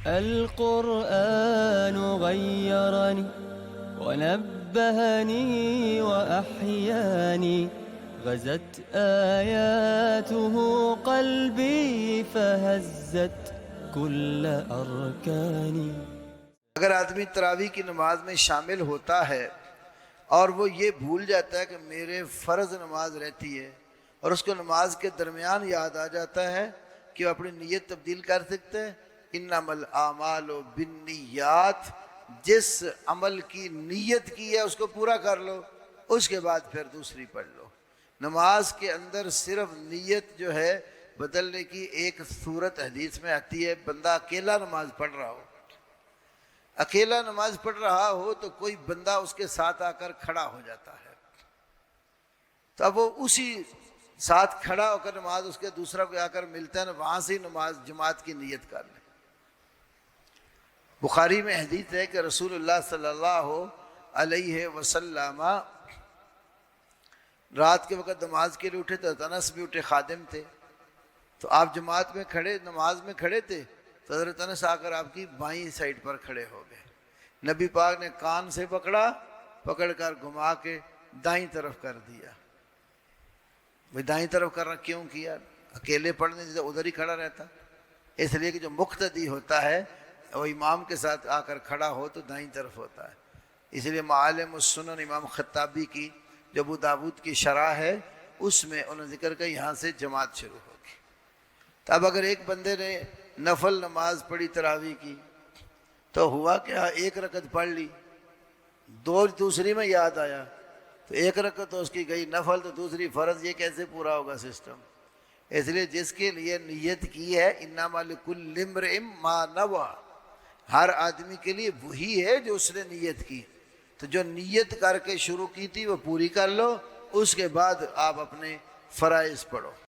القرآن غيرني ونبهني وأحياني غزت آياته قلبي فهزت كل أركاني. اگر آدمی تراویح کی نماز میں شامل ہوتا ہے اور وہ یہ بھول جاتا ہے کہ میرے فرض نماز رہتی ہے اور اس کو نماز کے درمیان یاد آ جاتا ہے کہ وہ اپنی نیت تبدیل کر سکتے ہیں. انما الاعمال بالنیات، جس عمل کی نیت کی ہے اس کو پورا کر لو، اس کے بعد پھر دوسری پڑھ لو. نماز کے اندر صرف نیت جو ہے بدلنے کی ایک صورت حدیث میں آتی ہے. بندہ اکیلا نماز پڑھ رہا ہو، اکیلا نماز پڑھ رہا ہو تو کوئی بندہ اس کے ساتھ آ کر کھڑا ہو جاتا ہے، تو اب وہ اسی ساتھ کھڑا ہو کر نماز اس کے دوسرا کوئی آ کر ملتا ہے نا، وہاں سے نماز جماعت کی نیت کر لیں. بخاری میں حدیث ہے کہ رسول اللہ صلی اللہ علیہ وسلم رات کے وقت نماز کے لیے اٹھے تو انس بھی اٹھے، خادم تھے، تو آپ جماعت میں کھڑے، نماز میں کھڑے تھے تو حضرت انس آ کر آپ کی بائیں سائڈ پر کھڑے ہو گئے. نبی پاک نے کان سے پکڑ کر گھما کے دائیں طرف کر دیا. بھائی دائیں طرف کرنا کیوں کیا؟ اکیلے پڑھنے سے ادھر ہی کھڑا رہتا، اس لیے کہ جو مقتدی ہوتا ہے وہ امام کے ساتھ آ کر کھڑا ہو تو دائیں طرف ہوتا ہے. اس لیے معالم السنن امام خطابی کی جو ابو داود کی شرح ہے اس میں انہوں نے ذکر کیا یہاں سے جماعت شروع ہوگی. تو اب اگر ایک بندے نے نفل نماز پڑھی تراویح کی تو ہوا کیا، ایک رکعت پڑھ لی، دوسری میں یاد آیا تو ایک رکعت تو اس کی گئی نفل تو دوسری فرض، یہ کیسے پورا ہوگا سسٹم؟ اس لیے جس کے لیے نیت کی ہے انما لکل امرئ ما نوی، ہر آدمی کے لیے وہی ہے جو اس نے نیت کی. تو جو نیت کر کے شروع کی تھی وہ پوری کر لو، اس کے بعد آپ اپنے فرائض پڑھو.